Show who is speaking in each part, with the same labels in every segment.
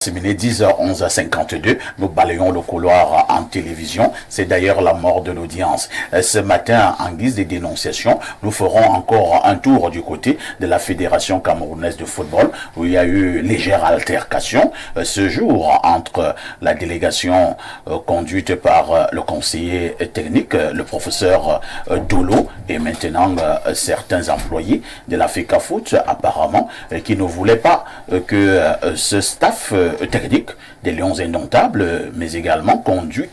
Speaker 1: Terminé 10h11 à 52, nous balayons le couloir en télévision. C'est d'ailleurs la mort de l'audience. Ce matin, en guise de dénonciation, nous ferons encore un tour du côté de la Fédération camerounaise de football, où il y a eu légère altercation ce jour entre la délégation conduite par le conseiller technique, le professeur Dolo, et maintenant certains employés de la FECAFOOT, apparemment, qui ne voulaient pas que ce staff technique des Lions Indomptables, mais également conduit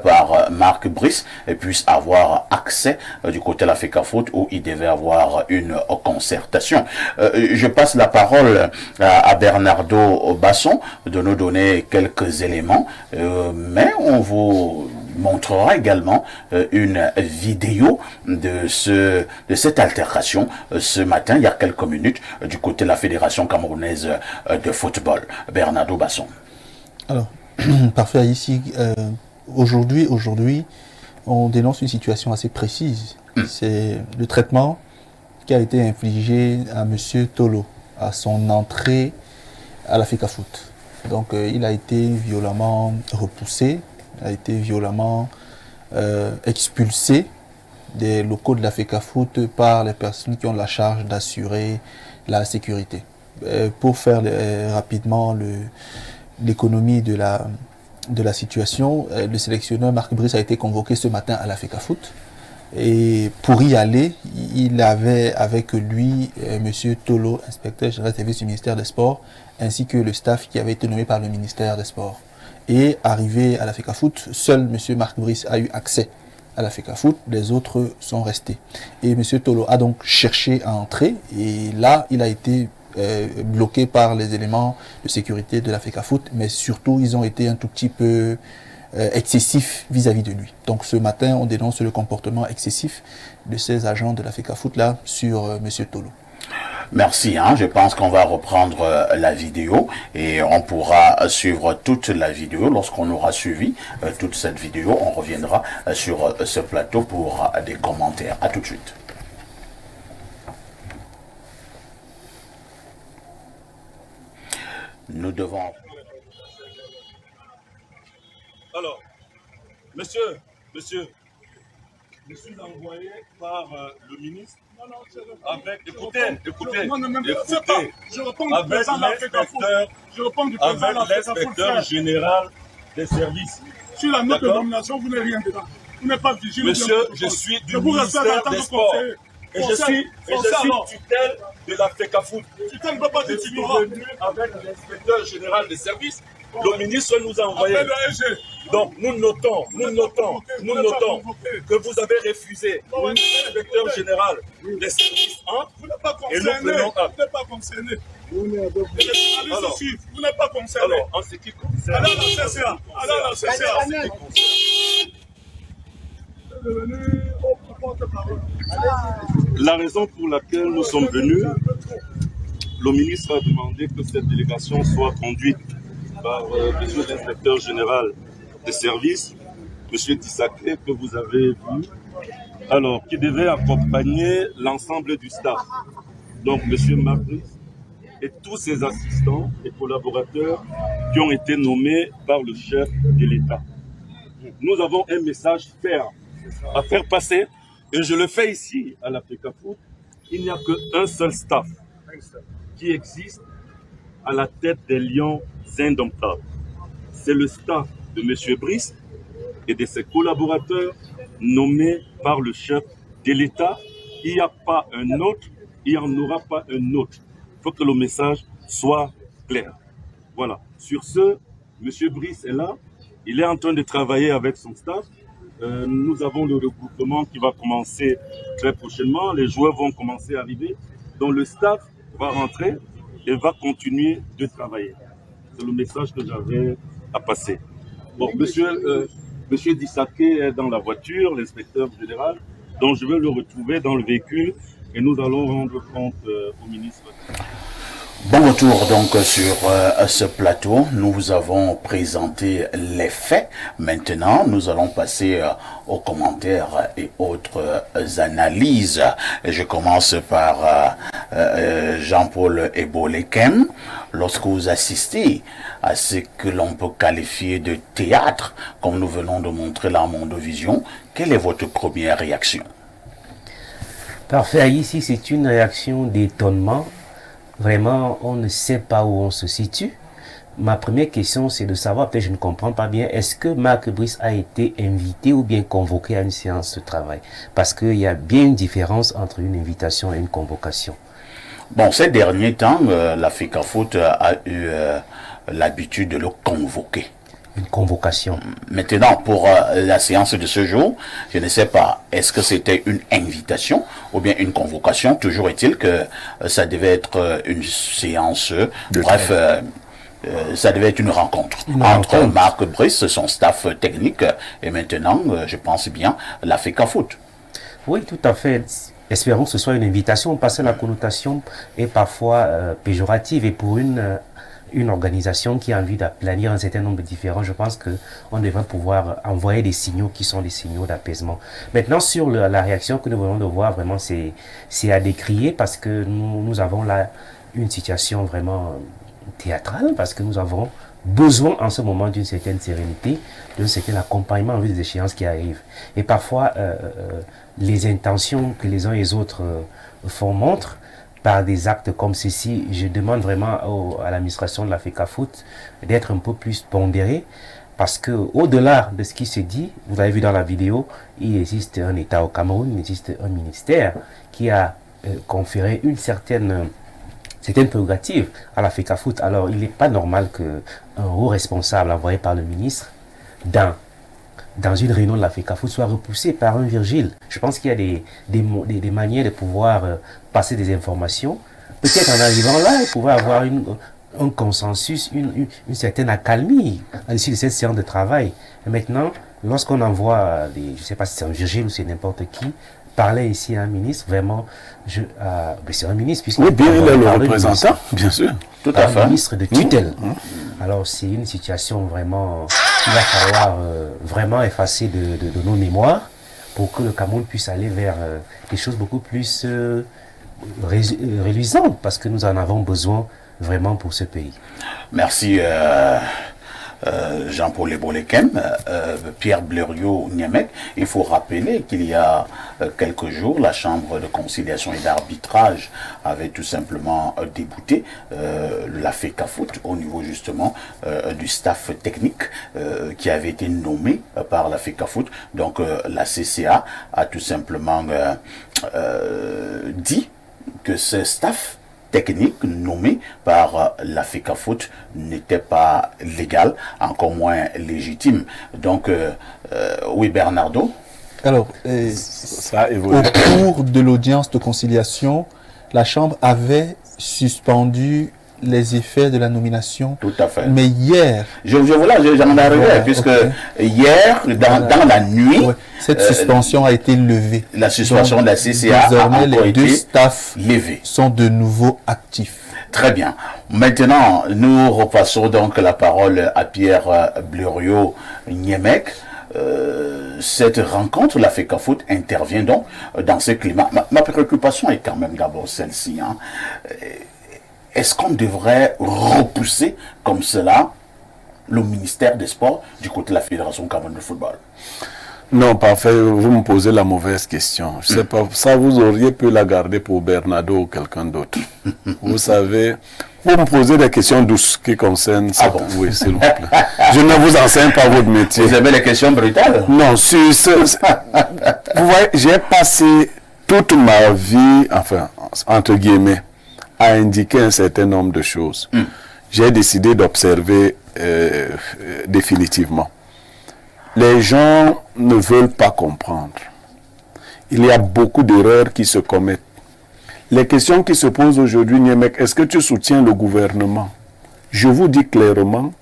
Speaker 1: par Marc Brice, puisse avoir accès du côté de la FECAFOOT où il devait avoir une concertation. Je passe la parole à Bernardo Basson de nous donner quelques éléments, mais on vous montrera également une vidéo de cette altercation ce matin, il y a quelques minutes, du côté de la Fédération camerounaise de football. Bernardo Basson.
Speaker 2: Alors, parfait, ici, aujourd'hui, on dénonce une situation assez précise. C'est le traitement qui a été infligé à M. Tolo à son entrée à la FECAFOOT. Donc, il a été violemment repoussé, a été violemment expulsé des locaux de la FECAFOOT par les personnes qui ont la charge d'assurer la sécurité. Pour faire rapidement l'économie de la situation, le sélectionneur Marc Brice a été convoqué ce matin à la FECAFOOT. Et pour y aller, il avait avec lui M. Tolo, inspecteur général de service du ministère des Sports, ainsi que le staff qui avait été nommé par le ministère des Sports. Et arrivé à la FECAFOOT, seul M. Marc Brice a eu accès à la FECAFOOT, les autres sont restés. Et M. Tolo a donc cherché à entrer, et là, il a été bloqué par les éléments de sécurité de la FECAFOOT, mais surtout, ils ont été un tout petit peu excessifs vis-à-vis de lui. Donc ce matin, on dénonce le comportement excessif de ces agents de la FECAFOOT là sur M. Tolo.
Speaker 1: Merci, je pense qu'on va reprendre la vidéo et on pourra suivre toute la vidéo. Lorsqu'on aura suivi toute cette vidéo, on reviendra sur ce plateau pour des commentaires. À tout de suite. Nous devons...
Speaker 3: Alors, monsieur, je suis envoyé par le ministre avec, écoutez,
Speaker 4: je réponds du président de la FECAFOOT.
Speaker 3: avec l'inspecteur général des services.
Speaker 4: Sur la note de nomination, vous n'êtes rien dedans. Vous n'êtes pas vigilant.
Speaker 3: Monsieur, je suis du ministère des Sports. Et je suis tutelle de la FECAFOOT.
Speaker 4: Tu ne peux pas dire
Speaker 3: Je suis venu avec l'inspecteur général des services. Le ministre nous a envoyé. Donc nous notons que vous avez refusé l'inspecteur général des services et nous prenons acte.
Speaker 4: Vous n'êtes pas concerné. Vous n'êtes pas concerné.
Speaker 3: Alors, en ce qui concerne...
Speaker 4: Allez à la CCA. Allez à la CCA.
Speaker 3: La raison pour laquelle nous sommes venus, le ministre a demandé que cette délégation soit conduite par monsieur l'inspecteur général des services, monsieur Dissaké, que vous avez vu, alors qui devait accompagner l'ensemble du staff. Donc monsieur Marc et tous ses assistants et collaborateurs qui ont été nommés par le chef de l'État. Nous avons un message ferme à faire passer, et je le fais ici à la FECAFOOT. Il n'y a qu'un seul staff qui existe à la tête des Lions Indomptables. C'est le staff de M. Brice et de ses collaborateurs nommés par le chef de l'État. Il n'y a pas un autre, il n'y en aura pas un autre. Il faut que le message soit clair. Voilà. Sur ce, M. Brice est là. Il est en train de travailler avec son staff. Nous avons le regroupement qui va commencer très prochainement. Les joueurs vont commencer à arriver. Donc le staff va rentrer et va continuer de travailler. C'est le message que j'avais à passer. Bon, monsieur Dissaké est dans la voiture, l'inspecteur général, donc je vais le retrouver dans le véhicule et nous allons rendre compte au ministre.
Speaker 1: Bon retour donc sur ce plateau. Nous avons présenté les faits. Maintenant, nous allons passer aux commentaires et autres analyses. Je commence par Jean-Paul Ebolekem. lorsque vous assistez à ce que l'on peut qualifier de théâtre, comme nous venons de montrer là en Mondovision, quelle est votre première réaction?
Speaker 5: Parfait, ici c'est une réaction d'étonnement. Vraiment, on ne sait pas où on se situe. Ma première question, c'est de savoir, peut-être je ne comprends pas bien, est-ce que Marc Brice a été invité ou bien convoqué à une séance de travail? Parce qu'il y a bien une différence entre une invitation et une convocation.
Speaker 1: Bon, ces derniers temps, la FECAFOOT a eu l'habitude de le convoquer.
Speaker 5: Une convocation.
Speaker 1: Maintenant, pour la séance de ce jour, je ne sais pas, est-ce que c'était une invitation ou bien une convocation? Toujours est-il que ça devait être une séance, bref, ça devait être une rencontre entre Marc Brice, son staff technique, et maintenant, je pense bien, la FECAFOOT.
Speaker 5: Oui, tout à fait. Espérons que ce soit une invitation, parce que la connotation est parfois péjorative, et pour une organisation qui a envie d'aplanir un certain nombre de différends, je pense qu'on devrait pouvoir envoyer des signaux qui sont des signaux d'apaisement. Maintenant, sur la réaction que nous venons de voir, vraiment, c'est à décrier, parce que nous avons là une situation vraiment théâtrale, parce que nous avons besoin en ce moment d'une certaine sérénité, d'un certain accompagnement en vue des échéances qui arrivent. Et parfois, les intentions que les uns et les autres font montrent par des actes comme ceci. Je demande vraiment à l'administration de la FECAFOOT d'être un peu plus pondérée, parce que au-delà de ce qui se dit, vous avez vu dans la vidéo, il existe un État au Cameroun, il existe un ministère qui a conféré une certaine prérogative à la FECAFOOT. Alors, il n'est pas normal qu'un haut responsable envoyé par le ministre dans une réunion de la FECAFOOT soit repoussé par un Virgile. Je pense qu'il y a des manières de pouvoir passer des informations. Peut-être en arrivant là, il pouvait avoir un consensus, une certaine accalmie à l'issue de cette séance de travail. Et maintenant, lorsqu'on envoie, je ne sais pas si c'est un Virgile ou c'est n'importe qui, parler ici à un ministre, vraiment, c'est un ministre, puisque
Speaker 6: oui, bien, il est le représentant, bien sûr.
Speaker 5: Tout à fait. Un ministre de tutelle. Alors, c'est une situation vraiment qu'il va falloir vraiment effacer de nos mémoires pour que le Cameroun puisse aller vers des choses beaucoup plus reluisantes, parce que nous en avons besoin vraiment pour ce pays.
Speaker 1: Merci. Jean-Paul Ebolekem, Pierre Blériot-Niémec. Il faut rappeler qu'il y a quelques jours, la Chambre de conciliation et d'arbitrage avait tout simplement débouté la FECAFOOT au niveau justement du staff technique qui avait été nommé par la FECAFOOT. Donc la CCA a tout simplement dit que ce staff technique nommé par la FECAFOOT n'était pas légal, encore moins légitime. Donc, oui, Bernardo.
Speaker 2: Alors, au cours de l'audience de conciliation, la Chambre avait suspendu les effets de la nomination.
Speaker 1: Tout à fait.
Speaker 2: Mais hier...
Speaker 1: J'en arrivais, puisque hier, dans la nuit...
Speaker 2: cette suspension a été levée.
Speaker 1: La suspension de la CCA
Speaker 2: désormais,
Speaker 1: a encore
Speaker 2: les deux
Speaker 1: été
Speaker 2: staffs
Speaker 1: levés.
Speaker 2: Sont de nouveau actifs.
Speaker 1: Très bien. Maintenant, nous repassons donc la parole à Pierre Blériot-Niémec. Cette rencontre, la FECAFOOT intervient donc dans ce climat. Ma préoccupation est quand même d'abord celle-ci. Est-ce qu'on devrait repousser comme cela le ministère des Sports du côté de la Fédération camerounaise de football?
Speaker 6: Non, parfait, vous me posez la mauvaise question. Je sais pas, ça vous auriez pu la garder pour Bernardo ou quelqu'un d'autre. Vous savez, vous me posez des questions douces qui concernent ça.
Speaker 1: Bon.
Speaker 6: Oui, s'il vous plaît. Je ne vous enseigne pas votre métier.
Speaker 1: Vous avez les questions brutales?
Speaker 6: Non, vous voyez, j'ai passé toute ma vie, enfin, entre guillemets, à indiquer un certain nombre de choses. J'ai décidé d'observer définitivement. Les gens ne veulent pas comprendre. Il y a beaucoup d'erreurs qui se commettent. Les questions qui se posent aujourd'hui, Niémec, est-ce que tu soutiens le gouvernement? Je vous dis clairement,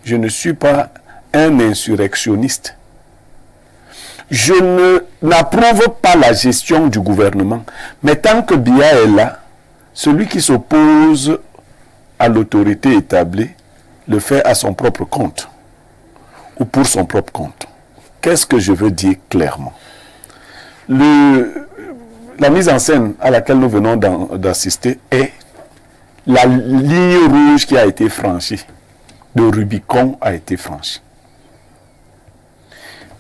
Speaker 6: je ne suis pas un insurrectionniste. Je n'approuve pas la gestion du gouvernement. Mais tant que Biya est là, celui qui s'oppose à l'autorité établie le fait à son propre compte ou pour son propre compte. Qu'est-ce que je veux dire clairement? La mise en scène à laquelle nous venons d'assister est La ligne rouge qui a été franchie, le Rubicon a été franchi.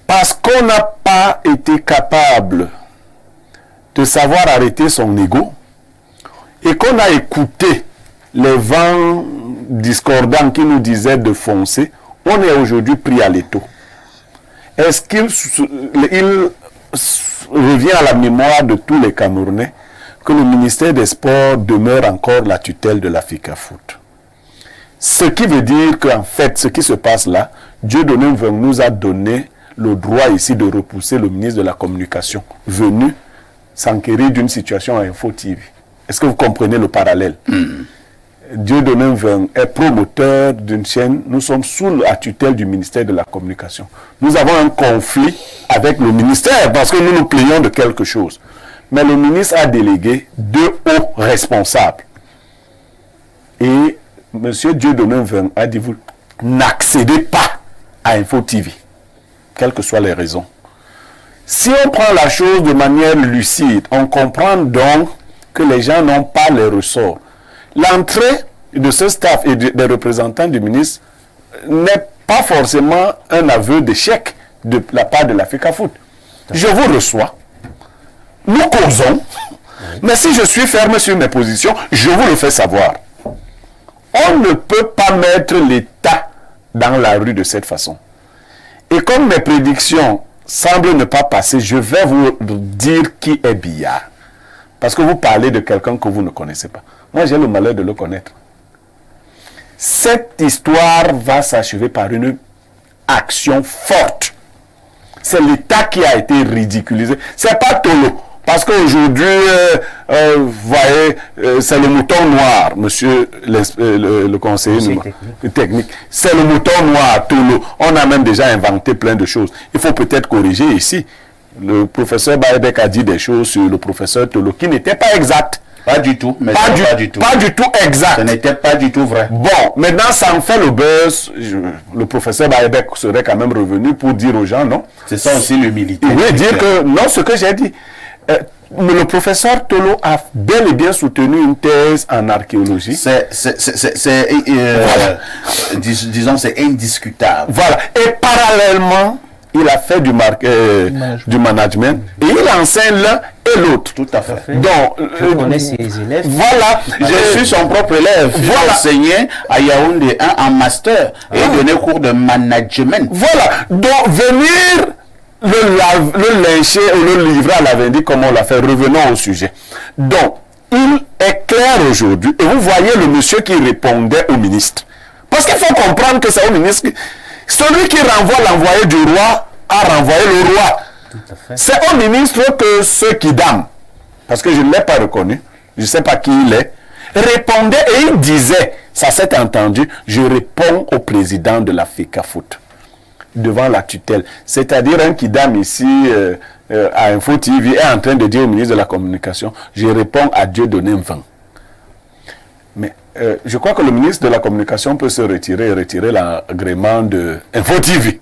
Speaker 6: Parce qu'on n'a pas été capable de savoir arrêter son ego et qu'on a écouté les vents discordants qui nous disaient de foncer, on est aujourd'hui pris à l'étau. Est-ce qu'il revient à la mémoire de tous les Camerounais que le ministère des Sports demeure encore la tutelle de la FECAFOOT? Ce qui veut dire qu'en fait, ce qui se passe là, Dieudonné Mveng nous a donné le droit ici de repousser le ministre de la Communication venu s'enquérir d'une situation à Info TV. Est-ce que vous comprenez le parallèle? Dieudonné Mveng est promoteur d'une chaîne. Nous sommes sous la tutelle du ministère de la Communication. Nous avons un conflit avec le ministère parce que nous nous plaignons de quelque chose. Mais le ministre a délégué 2 hauts responsables. Et M. Dieudonné Mveng a dit, vous n'accédez pas à Info TV, quelles que soient les raisons. Si on prend la chose de manière lucide, on comprend donc que les gens n'ont pas les ressorts. L'entrée de ce staff et des représentants du ministre n'est pas forcément un aveu d'échec de la part de la FECAFOOT. Je vous reçois, nous causons, mais si je suis ferme sur mes positions, je vous le fais savoir. On ne peut pas mettre l'État dans la rue de cette façon. Et comme mes prédictions semblent ne pas passer, je vais vous dire qui est Biya. Parce que vous parlez de quelqu'un que vous ne connaissez pas. Moi, j'ai le malheur de le connaître. Cette histoire va s'achever par une action forte. C'est l'État qui a été ridiculisé. C'est pas Tolo. Parce qu'aujourd'hui, vous voyez, c'est le mouton noir, monsieur le conseiller technique. C'est le mouton noir, Tolo. On a même déjà inventé plein de choses. Il faut peut-être corriger ici. Le professeur Baebek a dit des choses sur le professeur Tolo qui n'étaient pas exactes.
Speaker 1: Pas du tout. Mais
Speaker 6: pas du tout exact.
Speaker 1: Ce n'était pas du tout vrai.
Speaker 6: Bon, maintenant, ça en fait le buzz. Le professeur Baebek serait quand même revenu pour dire aux gens, non?
Speaker 1: C'est ça aussi l'humilité.
Speaker 6: Oui, dire que, non, ce que j'ai dit. Le professeur Tolo a bel et bien soutenu une thèse en archéologie.
Speaker 1: Disons, c'est indiscutable.
Speaker 6: Voilà. Et parallèlement, il a fait du management et il enseigne l'un et l'autre.
Speaker 1: Tout à fait.
Speaker 6: Donc,
Speaker 5: je connais ses élèves.
Speaker 6: Voilà.
Speaker 1: Je suis son propre élève.
Speaker 6: Voilà.
Speaker 1: J'ai enseigné à Yaoundé 1 en master et donné cours de management.
Speaker 6: Voilà. Donc, venir le lyncher ou le livrer à la vindicte comme on l'a fait. Revenons au sujet. Donc, il est clair aujourd'hui, et vous voyez le monsieur qui répondait au ministre. Parce qu'il faut comprendre que c'est au ministre. Celui qui renvoie l'envoyé du roi a renvoyé le roi. C'est au ministre que ceux qui damnent, parce que je ne l'ai pas reconnu, je ne sais pas qui il est, répondait et il disait, ça s'est entendu, je réponds au président de la FECAFOOT devant la tutelle. C'est-à-dire un Kidam ici à Info TV est en train de dire au ministre de la Communication, je réponds à Dieudonné Mveng. Mais je crois que le ministre de la Communication peut se retirer et retirer l'agrément de Info TV.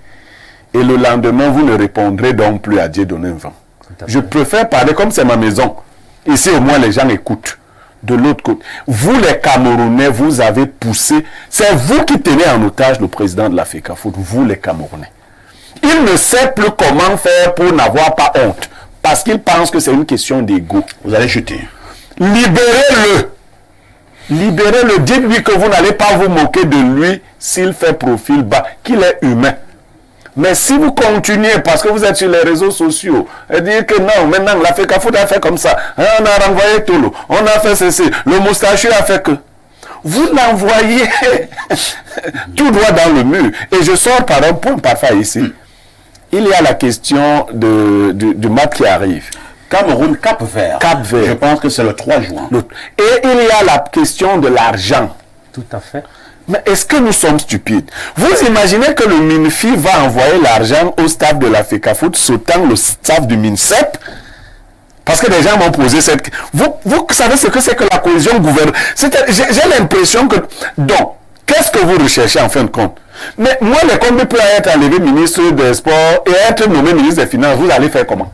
Speaker 6: Et le lendemain, vous ne répondrez donc plus à Dieudonné Mveng. Je préfère parler comme c'est ma maison. Ici, au moins, les gens écoutent. De l'autre côté, vous les Camerounais, vous avez poussé, c'est vous qui tenez en otage le président de la FECAFOOT, vous les Camerounais. Il ne sait plus comment faire pour n'avoir pas honte, parce qu'il pense que c'est une question d'ego.
Speaker 1: Vous allez chuter.
Speaker 6: Libérez-le. Libérez-le, dites-lui que vous n'allez pas vous moquer de lui s'il fait profil bas, qu'il est humain. Mais si vous continuez, parce que vous êtes sur les réseaux sociaux, et dire que non, maintenant la FECAFOOT a fait comme ça, hein, on a renvoyé Tolo, on a fait ceci, le moustachu a fait que. Vous l'envoyez tout droit dans le mur. Et je sors par un point parfois ici. Il y a la question du match qui arrive.
Speaker 1: Cameroun, Cap-Vert.
Speaker 6: Cap-Vert.
Speaker 1: Je pense que c'est le 3 juin.
Speaker 6: Et il y a la question de l'argent.
Speaker 5: Tout à fait.
Speaker 6: Mais est-ce que nous sommes stupides? Vous imaginez que le MINFI va envoyer l'argent au staff de la FECAFOOT, sautant le staff du MINSEP? Parce que les gens m'ont posé cette question. Vous savez ce que c'est que la cohésion gouvernementale? J'ai l'impression que... Donc, qu'est-ce que vous recherchez en fin de compte? Mais moi, les combien peut être enlevé ministre des Sports et être nommé ministre des Finances, vous allez faire comment?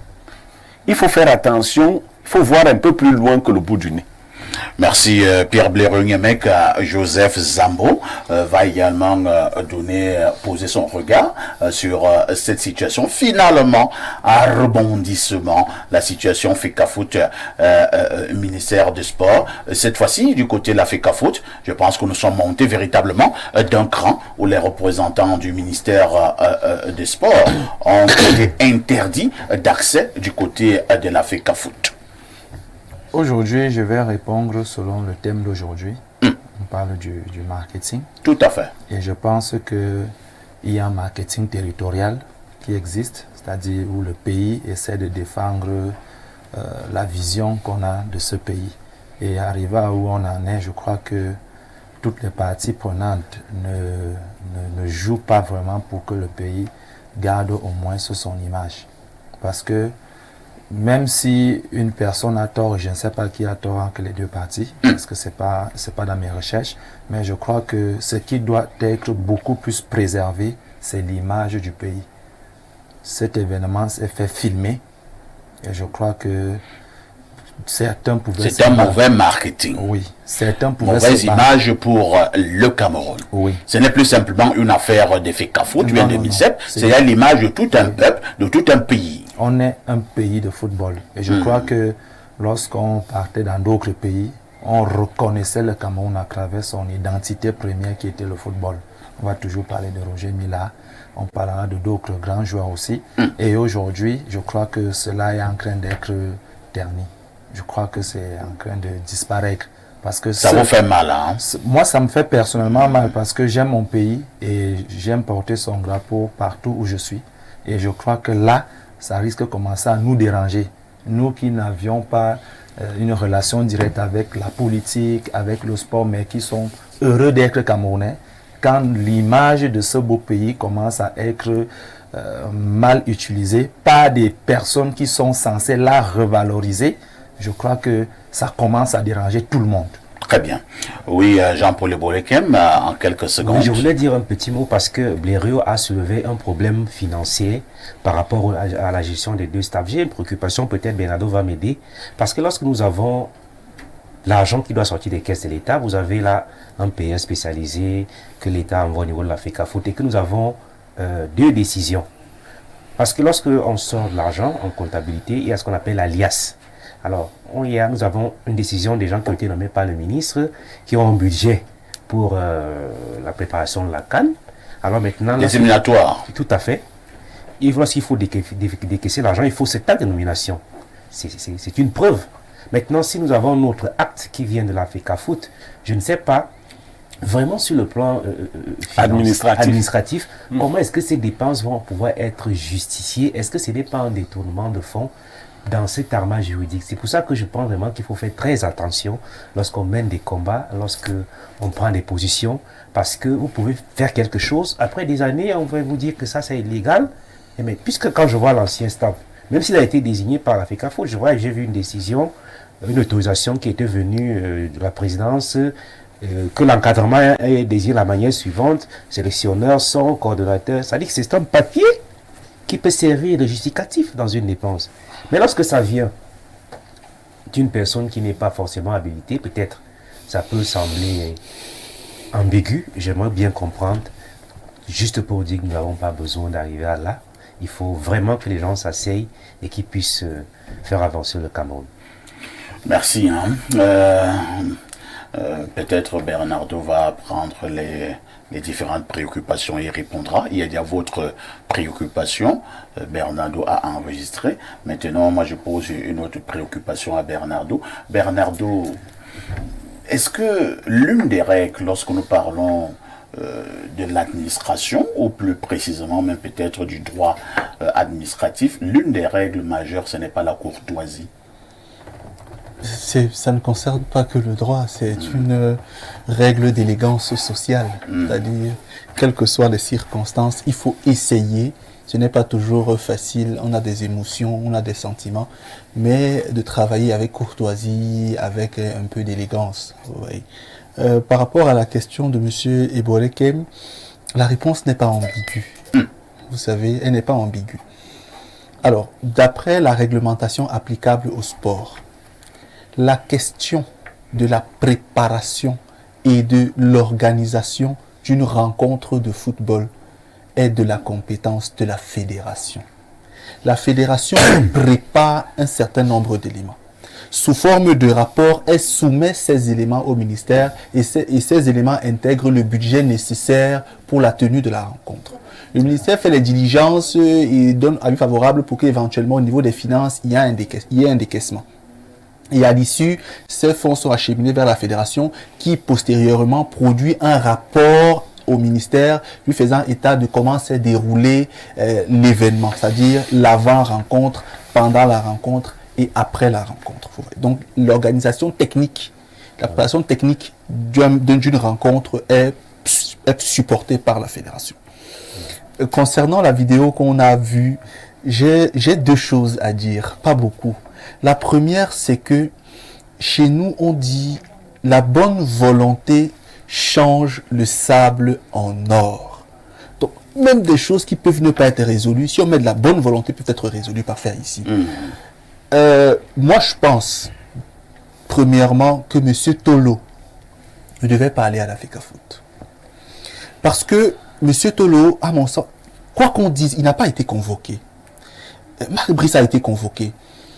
Speaker 6: Il faut faire attention, il faut voir un peu plus loin que le bout du nez.
Speaker 1: Merci Pierre Blaireau-Niemek. Joseph Zambo va également poser son regard sur cette situation. Finalement, un rebondissement, la situation FECAFOOT, ministère des Sports. Cette fois-ci, du côté de la FECAFOOT, je pense que nous sommes montés véritablement d'un cran où les représentants du ministère des Sports ont été interdits d'accès du côté de la FECAFOOT.
Speaker 7: Aujourd'hui, je vais répondre selon le thème d'aujourd'hui. On parle du marketing.
Speaker 1: Tout à fait.
Speaker 7: Et je pense qu'il y a un marketing territorial qui existe, c'est-à-dire où le pays essaie de défendre la vision qu'on a de ce pays. Et arrivé à où on en est, je crois que toutes les parties prenantes ne jouent pas vraiment pour que le pays garde au moins son image. Parce que même si une personne a tort, je ne sais pas qui a tort entre les deux parties, parce que c'est pas dans mes recherches, mais je crois que ce qui doit être beaucoup plus préservé, c'est l'image du pays. Cet événement s'est fait filmer, et je crois que certains pouvaient...
Speaker 1: C'est un mauvais marketing.
Speaker 7: Oui, certains pouvaient...
Speaker 1: Mauvaise image pour le Cameroun.
Speaker 7: Oui.
Speaker 1: Ce n'est plus simplement une affaire de FECAFOOT, en 2007, c'est l'image de tout un peuple, de tout un pays.
Speaker 7: On est un pays de football. Et je crois que lorsqu'on partait dans d'autres pays, on reconnaissait le Cameroun à travers son identité première qui était le football. On va toujours parler de Roger Mila, on parlera de d'autres grands joueurs aussi. Et aujourd'hui, je crois que cela est en train d'être terni. Je crois que c'est en train de disparaître. Parce que
Speaker 1: ça vous fait mal, hein?
Speaker 7: Moi, ça me fait personnellement mal parce que j'aime mon pays et j'aime porter son drapeau partout où je suis. Et je crois que là, ça risque de commencer à nous déranger. Nous qui n'avions pas une relation directe avec la politique, avec le sport, mais qui sont heureux d'être Camerounais, quand l'image de ce beau pays commence à être mal utilisée par des personnes qui sont censées la revaloriser, je crois que ça commence à déranger tout le monde.
Speaker 1: Très bien. Oui, Jean-Paul Ebolekem, en quelques secondes.
Speaker 5: Oui, je voulais dire un petit mot parce que Blaireau a soulevé un problème financier par rapport à la gestion des deux staffs. J'ai une préoccupation, peut-être Bernardo va m'aider, parce que lorsque nous avons l'argent qui doit sortir des caisses de l'État, vous avez là un PS spécialisé que l'État envoie au niveau de la FECAFOOT et que nous avons deux décisions. Parce que lorsque on sort de l'argent en comptabilité, il y a ce qu'on appelle l'alias. Alors, nous avons une décision des gens qui ont été nommés par le ministre, qui ont un budget pour la préparation de la CAN. Alors maintenant...
Speaker 1: Les éliminatoires.
Speaker 5: Tout à fait. Et lorsqu'il faut décaisser l'argent, il faut cet acte de nomination. C'est une preuve. Maintenant, si nous avons notre acte qui vient de la FECAFOOT, je ne sais pas, vraiment sur le plan administratif, comment est-ce que ces dépenses vont pouvoir être justifiées? Est-ce que ce n'est pas un détournement de fonds dans cet armage juridique? C'est pour ça que je pense vraiment qu'il faut faire très attention lorsqu'on mène des combats, lorsqu'on prend des positions, parce que vous pouvez faire quelque chose, après des années, on va vous dire que ça c'est illégal, mais puisque quand je vois l'ancien staff, même s'il a été désigné par la FECAFOOT, j'ai vu une décision, une autorisation qui était venue de la présidence, que l'encadrement est désigné de la manière suivante, sélectionneur, son coordonnateur, ça dit que c'est un papier qui peut servir de justificatif dans une dépense. Mais lorsque ça vient d'une personne qui n'est pas forcément habilitée, peut-être ça peut sembler ambigu. J'aimerais bien comprendre, juste pour dire que nous n'avons pas besoin d'arriver à là. Il faut vraiment que les gens s'asseyent et qu'ils puissent faire avancer le Cameroun.
Speaker 1: Merci. Peut-être Bernardo va prendre les différentes préoccupations et y répondra. Il y a votre préoccupation. Bernardo a enregistré. Maintenant, moi, je pose une autre préoccupation à Bernardo. Bernardo, est-ce que l'une des règles, lorsque nous parlons de l'administration, ou plus précisément même peut-être du droit administratif, l'une des règles majeures, ce n'est pas la courtoisie?
Speaker 2: Ça ne concerne pas que le droit, c'est une règle d'élégance sociale. C'est-à-dire, quelles que soient les circonstances, il faut essayer. Ce n'est pas toujours facile, on a des émotions, on a des sentiments, mais de travailler avec courtoisie, avec un peu d'élégance. Oui. Par rapport à la question de M. Ebolekem, la réponse n'est pas ambiguë. Vous savez, elle n'est pas ambiguë. Alors, d'après la réglementation applicable au sport, la question de la préparation et de l'organisation d'une rencontre de football est de la compétence de la fédération. La fédération prépare un certain nombre d'éléments. Sous forme de rapport, elle soumet ces éléments au ministère et ces éléments intègrent le budget nécessaire pour la tenue de la rencontre. Le ministère fait les diligences et donne avis favorable pour qu'éventuellement au niveau des finances, il y ait un décaissement. Et à l'issue, ces fonds sont acheminés vers la fédération qui postérieurement produit un rapport au ministère lui faisant état de comment s'est déroulé l'événement, c'est-à-dire l'avant-rencontre, pendant la rencontre et après la rencontre. Donc l'organisation technique, la préparation technique d'une rencontre est supportée par la fédération. Concernant la vidéo qu'on a vue, j'ai deux choses à dire, pas beaucoup. La première, c'est que chez nous, on dit la bonne volonté change le sable en or. Donc, même des choses qui peuvent ne pas être résolues, si on met de la bonne volonté, peuvent être résolues par faire ici. Moi, je pense, premièrement, que M. Tolo ne devait pas aller à la FECAFOOT. Parce que M. Tolo, à mon sens, quoi qu'on dise, il n'a pas été convoqué. Marc Brice a été convoqué.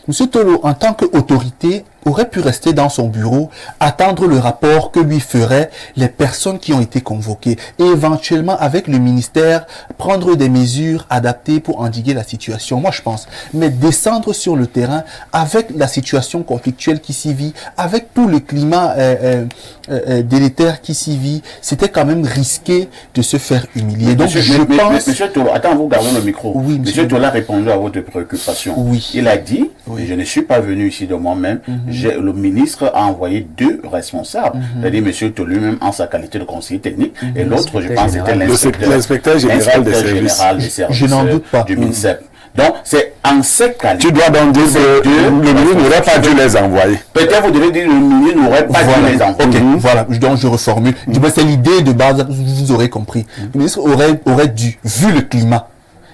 Speaker 2: M. Tolo, en tant qu'autorité, aurait pu rester dans son bureau, attendre le rapport que lui feraient les personnes qui ont été convoquées et éventuellement, avec le ministère, prendre des mesures adaptées pour endiguer la situation. Moi, je pense. Mais descendre sur le terrain avec la situation conflictuelle qui s'y vit, avec tout le climat délétère qui s'y vit, c'était quand même risqué de se faire humilier. Donc, je pense...
Speaker 1: Monsieur Tolo, attends, vous gardez le micro.
Speaker 2: Oui,
Speaker 1: monsieur Tolo a répondu à votre préoccupation.
Speaker 2: Oui.
Speaker 1: Il a dit,
Speaker 2: oui.
Speaker 1: Je ne suis pas venu ici de moi-même, le ministre a envoyé deux responsables, c'est-à-dire M. Tolo lui-même en sa qualité de conseiller technique, et l'autre, je pense, c'était
Speaker 6: l'inspecteur général des services.
Speaker 2: Je n'en doute pas.
Speaker 1: Du MINSEP. Donc, c'est en ces qualités.
Speaker 6: Tu dois donc dire que le ministre n'aurait pas dû les envoyer.
Speaker 1: Peut-être vous devez dire que le ministre n'aurait pas dû les envoyer.
Speaker 2: Voilà, donc je reformule. C'est l'idée de base, vous aurez compris. Le ministre aurait dû, vu le climat,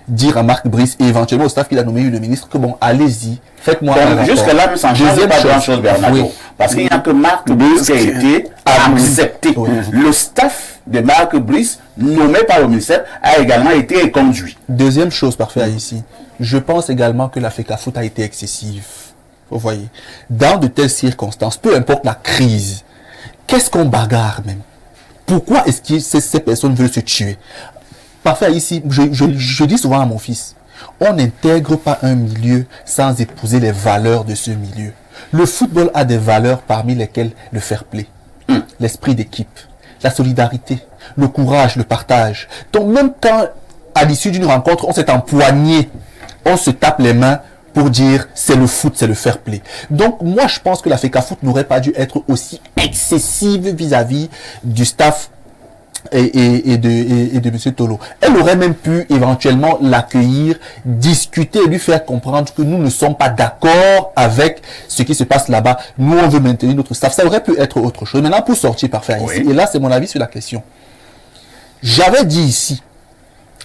Speaker 2: dire à Marc Brice et éventuellement au staff qu'il a nommé le ministre que bon, allez-y, faites-moi un rapport.
Speaker 1: Jusque là, ça ne change pas grand-chose, Bernardo. Oui. Parce qu'il n'y a que Marc Brice qui a été accepté. Oui. Le staff de Marc Brice, nommé par le ministère, a également été conduit.
Speaker 2: Deuxième chose, parfait ici, je pense également que la FECAFOOT a été excessive. Vous voyez, dans de telles circonstances, peu importe la crise, qu'est-ce qu'on bagarre même? Pourquoi est-ce que ces personnes veulent se tuer? Parfait, ici, je dis souvent à mon fils, on n'intègre pas un milieu sans épouser les valeurs de ce milieu. Le football a des valeurs parmi lesquelles le fair play, l'esprit d'équipe, la solidarité, le courage, le partage. Donc même quand, à l'issue d'une rencontre, on s'est empoigné, on se tape les mains pour dire c'est le foot, c'est le fair play. Donc moi je pense que la FECAFOOT n'aurait pas dû être aussi excessive vis-à-vis du staff et de M. Tolo. Elle aurait même pu éventuellement l'accueillir, discuter et lui faire comprendre que nous ne sommes pas d'accord avec ce qui se passe là-bas. Nous, on veut maintenir notre staff. Ça aurait pu être autre chose. Maintenant, pour sortir parfait ici, et là, c'est mon avis sur la question. J'avais dit ici,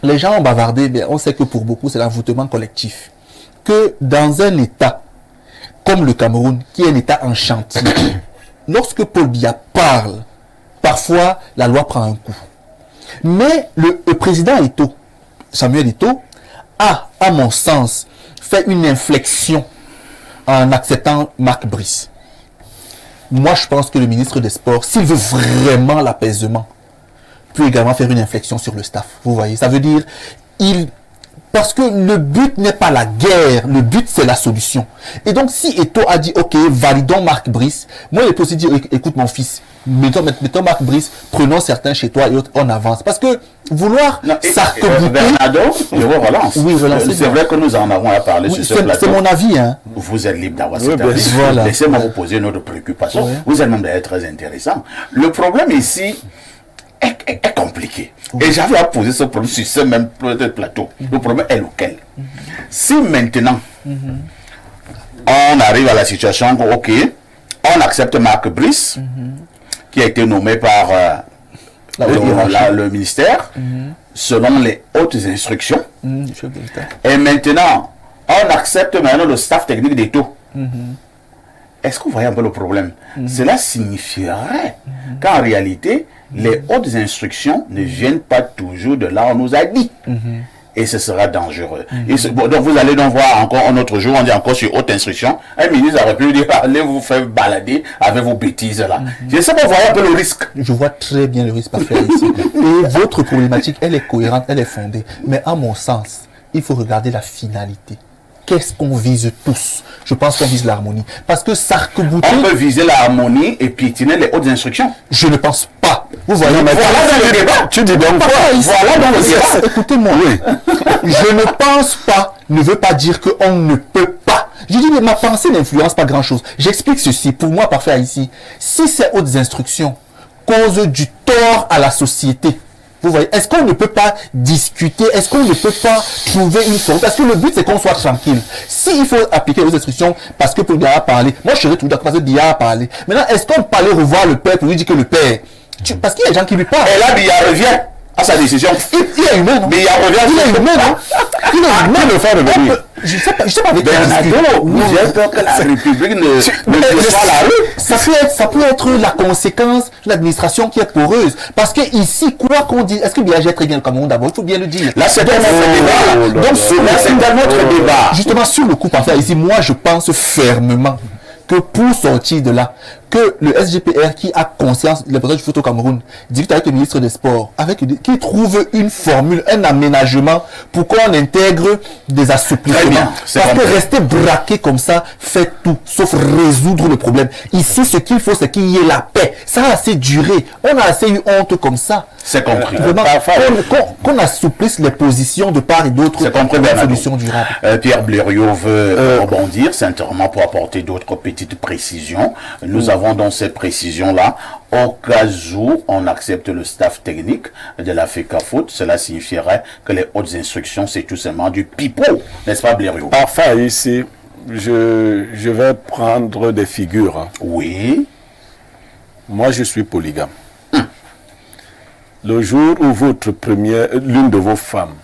Speaker 2: les gens ont bavardé, mais on sait que pour beaucoup, c'est l'envoûtement collectif. Que dans un État comme le Cameroun, qui est un État en chantier, lorsque Paul Biya parle, parfois, la loi prend un coup. Mais le président Eto'o, Samuel Eto'o, a, à mon sens, fait une inflexion en acceptant Marc Brice. Moi, je pense que le ministre des Sports, s'il veut vraiment l'apaisement, peut également faire une inflexion sur le staff. Vous voyez, ça veut dire, parce que le but n'est pas la guerre, le but c'est la solution. Et donc, si Eto'o a dit, ok, validons Marc Brice, moi, il est possible de dire, écoute mon fils, mettons Marc Brice, prenons certains chez toi et autres, on avance. Parce que vouloir s'arc-bouter...
Speaker 1: Bernardo, je vous relance.
Speaker 2: Oui,
Speaker 1: c'est vrai que nous en avons à parler sur ce plateau.
Speaker 2: C'est mon avis. Hein.
Speaker 1: Vous êtes libre d'avoir cet avis.
Speaker 2: Voilà.
Speaker 1: Laissez-moi vous poser une autre préoccupation. Vous êtes même d'ailleurs très intéressant. Le problème ici est compliqué. Et j'avais à poser ce problème sur ce même plateau. Le problème est lequel? Si maintenant, on arrive à la situation où, ok, on accepte Marc Brice, qui a été nommé par le ministère, selon les hautes instructions. Et maintenant, on accepte maintenant le staff technique d'Eto'o. est-ce que vous voyez un peu le problème? Cela signifierait qu'en réalité, les hautes instructions ne viennent pas toujours de là où on nous a dit. Et ce sera dangereux. Bon, donc vous allez donc voir encore un autre jour, on dit encore sur haute instruction, un ministre aurait pu dire, allez vous faire balader avec vos bêtises là. Je ne sais pas, vous voyez un peu le risque.
Speaker 2: Je vois très bien le risque à faire ici. Et votre problématique, elle est cohérente, elle est fondée. Mais à mon sens, il faut regarder la finalité. Qu'est-ce qu'on vise tous? Je pense qu'on vise l'harmonie. Parce que s'arc-bouter...
Speaker 1: On peut viser l'harmonie et piétiner les hautes instructions.
Speaker 2: Je ne pense pas. Vous voyez,
Speaker 1: Voilà dans le débat.
Speaker 6: Tu dis donc quoi?
Speaker 1: Voilà dans le débat.
Speaker 2: Écoutez-moi. Je ne pense pas ne veut pas dire qu'on ne peut pas. Je dis, mais ma pensée n'influence pas grand-chose. J'explique ceci. Pour moi, parfait ici, si ces hautes instructions causent du tort à la société, vous voyez, est-ce qu'on ne peut pas discuter? Est-ce qu'on ne peut pas trouver une forme? Parce que le but, c'est qu'on soit tranquille. S'il faut appliquer les instructions, parce que pour Biya a parlé, moi je serais tout d'accord parce que Biya a parlé. Maintenant, est-ce qu'on peut aller revoir le père pour lui dire que le père... Parce qu'il y a des gens qui lui parlent.
Speaker 1: Et là, Biya revient à sa décision.
Speaker 2: Il est humain, non?
Speaker 1: Biya revient.
Speaker 2: Il est humain, non? Il est humain.
Speaker 6: le faire revenir.
Speaker 2: Je sais pas avec
Speaker 1: Bernardo, j'ai peur que la République ne soit la rue.
Speaker 2: Ça peut être la conséquence de l'administration qui est poreuse. Parce que ici, quoi qu'on dise, est-ce que Biya gère très bien le Cameroun d'abord? Il faut bien le dire.
Speaker 1: Là, c'est un autre débat. Donc, c'est un autre débat.
Speaker 2: Justement, sur le coup parfait, ici, moi, je pense fermement que pour sortir de là, que le SGPR qui a conscience, le président du foot au Cameroun, discute avec le ministre des Sports, qui trouve une formule, un aménagement pour qu'on intègre des assouplissements. Parce que rester braqué comme ça fait tout, sauf résoudre le problème. Ici, ce qu'il faut, c'est qu'il y ait la paix. Ça a assez duré. On a assez eu honte comme ça.
Speaker 1: C'est compris.
Speaker 2: Vraiment, qu'on assouplisse les positions de part et d'autre pour une solution durable.
Speaker 1: Pierre Blériot veut rebondir simplement pour apporter d'autres petites précisions. Nous avons dans ces précisions-là, au cas où on accepte le staff technique de la FECAFOOT, cela signifierait que les hautes instructions, c'est tout simplement du pipeau, n'est-ce pas Blériot?
Speaker 6: Parfait, ici, je vais prendre des figures. Hein.
Speaker 1: Oui.
Speaker 6: Moi, je suis polygame. Le jour où l'une de vos femmes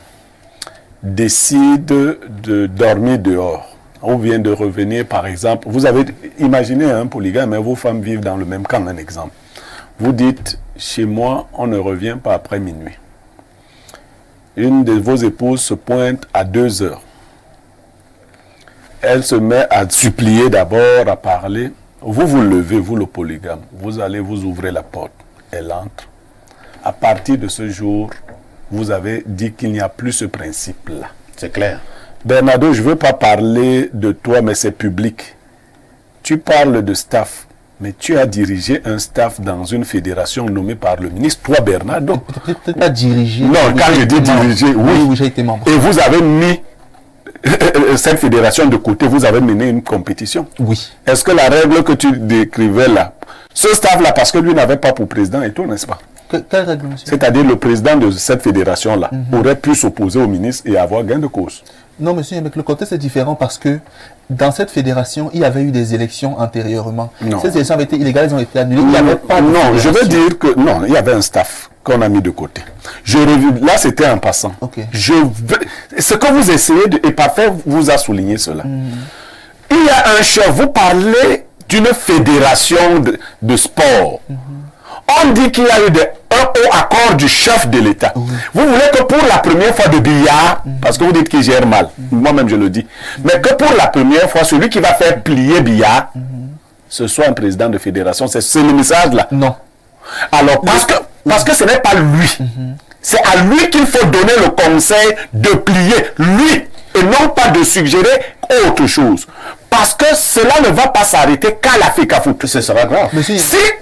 Speaker 6: décide de dormir dehors, ou bien de revenir, par exemple, vous avez imaginé un polygame, mais vos femmes vivent dans le même camp, un exemple. Vous dites, chez moi, on ne revient pas après minuit. Une de vos épouses se pointe à 2 heures. Elle se met à supplier d'abord, à parler. Vous vous levez, vous le polygame, vous allez vous ouvrir la porte. Elle entre. À partir de ce jour, vous avez dit qu'il n'y a plus ce principe-là.
Speaker 1: C'est clair.
Speaker 6: Bernardo, je ne veux pas parler de toi, mais c'est public. Tu parles de staff, mais tu as dirigé un staff dans une fédération nommée par le ministre. Toi, Bernardo.
Speaker 2: Peut-être pas dirigé.
Speaker 6: Non, quand je dis dirigé, oui.
Speaker 2: J'ai été membre.
Speaker 6: Et vous avez mis cette fédération de côté, vous avez mené une compétition.
Speaker 2: Oui.
Speaker 6: Est-ce que la règle que tu décrivais là, ce staff-là, parce que lui n'avait pas pour président et tout, n'est-ce pas?
Speaker 2: Quelle règle, monsieur?
Speaker 6: C'est-à-dire le président de cette fédération-là aurait pu s'opposer au ministre et avoir gain de cause.
Speaker 2: Non, monsieur, mais le contexte est différent parce que dans cette fédération, il y avait eu des élections antérieurement.
Speaker 6: Non.
Speaker 2: Ces élections avaient été illégales, elles ont été annulées. Il n'y avait pas de
Speaker 6: non, je veux
Speaker 2: fédération.
Speaker 6: dire que non, il y avait un staff qu'on a mis de côté. Là, c'était en passant.
Speaker 2: Okay.
Speaker 6: Ce que vous essayez de... Et parfait, vous a souligné cela. Il y a un chef, vous parlez d'une fédération de sport. On dit qu'il y a eu un haut accord du chef de l'État. Vous voulez que pour la première fois de Biya, parce que vous dites qu'il gère mal, moi-même je le dis, mais que pour la première fois, celui qui va faire plier Biya, ce soit un président de fédération. C'est le message là.
Speaker 2: Non.
Speaker 6: Alors, parce que ce n'est pas lui. C'est à lui qu'il faut donner le conseil de plier, lui, et non pas de suggérer autre chose. Parce que cela ne va pas s'arrêter qu'à la FECAFOOT.
Speaker 1: Ce sera grave.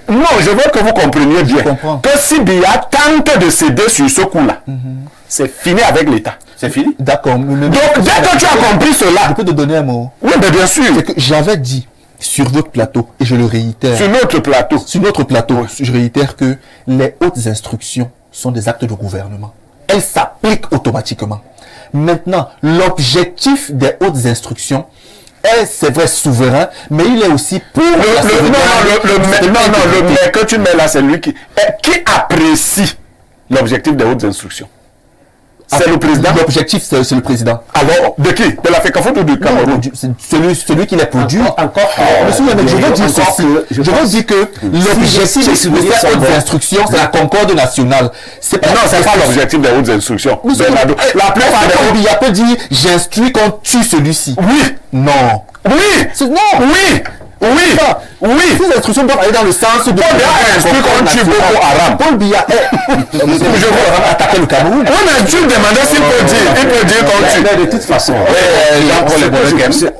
Speaker 6: Non, je veux que vous compreniez bien que si Biya tente de céder sur ce coup-là, c'est fini avec l'État.
Speaker 1: C'est fini?
Speaker 2: D'accord.
Speaker 6: Donc, dès que tu as compris cela...
Speaker 2: Je peux te donner un mot.
Speaker 6: Oui, mais bien sûr.
Speaker 2: C'est que j'avais dit sur votre plateau, et je le réitère.
Speaker 6: Sur notre plateau.
Speaker 2: Sur notre plateau, je réitère que les hautes instructions sont des actes de gouvernement. Elles s'appliquent automatiquement. Maintenant, l'objectif des hautes instructions est, c'est vrai, souverain, mais il est aussi pour
Speaker 6: le mais que tu mets là, c'est lui qui apprécie l'objectif des hautes instructions. C'est le président.
Speaker 2: L'objectif, c'est le président.
Speaker 6: Alors, de qui? De la FECAFOOT ou du Cameroun?
Speaker 2: Celui qui l'a produit.
Speaker 5: Encore.
Speaker 2: Monsieur Yamel, je veux dire ceci. Je veux dire que l'objectif de ces hautes instructions, c'est la concorde nationale. C'est
Speaker 6: Non, c'est pas l'objectif des hautes instructions.
Speaker 2: La plupart des gens peut dire j'instruis qu'on tue celui-ci.
Speaker 6: Oui.
Speaker 2: Non.
Speaker 6: Oui.
Speaker 2: Non.
Speaker 6: Oui. Oui. Oui.
Speaker 2: Ces instructions doivent aller dans le sens de...
Speaker 6: Paul Biya a instruit qu'on tue Boko Haram.
Speaker 2: Paul Biya je veux attaquer le Cameroun.
Speaker 6: On a dû demander s'il peut dire. Il peut dire qu'on tue.
Speaker 5: Mais de toute façon,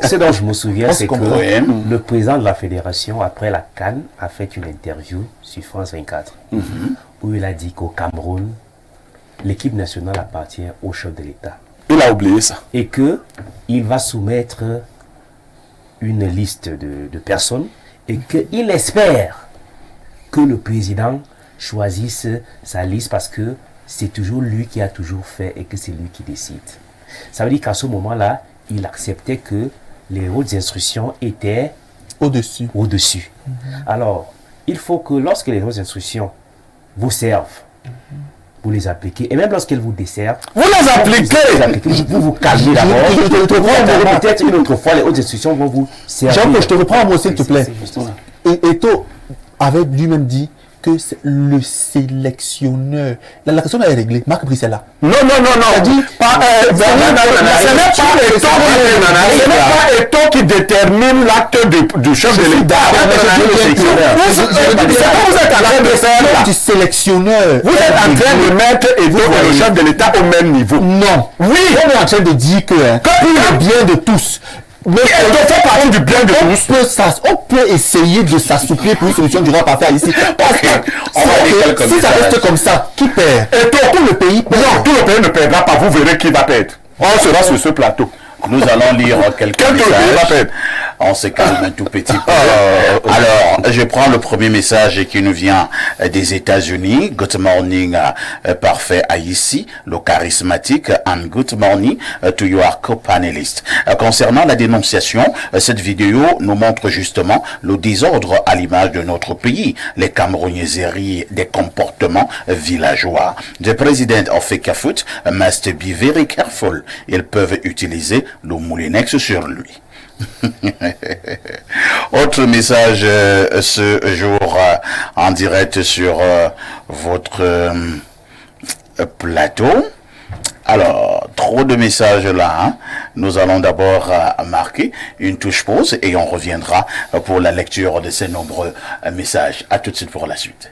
Speaker 5: ce dont je me souviens, c'est que le président de la fédération, après la CAN, a fait une interview sur France 24 où il a dit qu'au Cameroun, l'équipe nationale appartient au chef de l'État.
Speaker 6: Il a oublié ça.
Speaker 5: Et qu'il va soumettre une liste de personnes et qu'il espère que le président choisisse sa liste parce que c'est toujours lui qui a toujours fait et que c'est lui qui décide. Ça veut dire qu'à ce moment-là, il acceptait que les hautes instructions étaient
Speaker 2: au-dessus.
Speaker 5: Alors, il faut que lorsque les hautes instructions vous servent, vous les appliquez. Et même lorsqu'elles vous desservent,
Speaker 6: vous les appliquez.
Speaker 5: Vous vous calmez d'abord. Peut-être une autre fois, les hautes institutions vont vous servir.
Speaker 2: Jean-Paul, je te reprends un mot, s'il te plaît. Eto'o avait lui-même dit que c'est le sélectionneur. La question est réglée. Marc Brice est là.
Speaker 6: Non. Ce n'est pas Eto'o qui détermine l'acte du chef de l'État. Vous êtes en train de faire
Speaker 2: du sélectionneur.
Speaker 6: Vous êtes en train de mettre Eto'o et le chef de l'État au même niveau.
Speaker 2: Non.
Speaker 6: Oui.
Speaker 2: On est en train de dire que pour le bien de tous.
Speaker 6: Mais elle doit faire partie du bien de tous.
Speaker 2: On peut essayer de s'assouplir pour une solution du roi parfait ici. Parce que si ça reste comme ça, qui perd?
Speaker 6: Et tout le pays perd. Non, tout le pays ne perdra pas. Vous verrez qui va perdre. On sera sur ce plateau.
Speaker 1: Nous allons lire quelques messages. On se calme un tout petit peu. Alors, je prends le premier message qui nous vient des États-Unis. Good morning, parfait Haïti, le charismatique, and good morning to your co-panelists. Concernant la dénonciation, cette vidéo nous montre justement le désordre à l'image de notre pays, les Camerounaiseries des comportements villageois. The president of FECAFOOT must be very careful. Ils peuvent utiliser le moulinex sur lui. Autre message ce jour en direct sur votre plateau. Alors, trop de messages là. Hein. Nous allons d'abord marquer une touche pause et on reviendra pour la lecture de ces nombreux messages. À tout de suite pour la suite.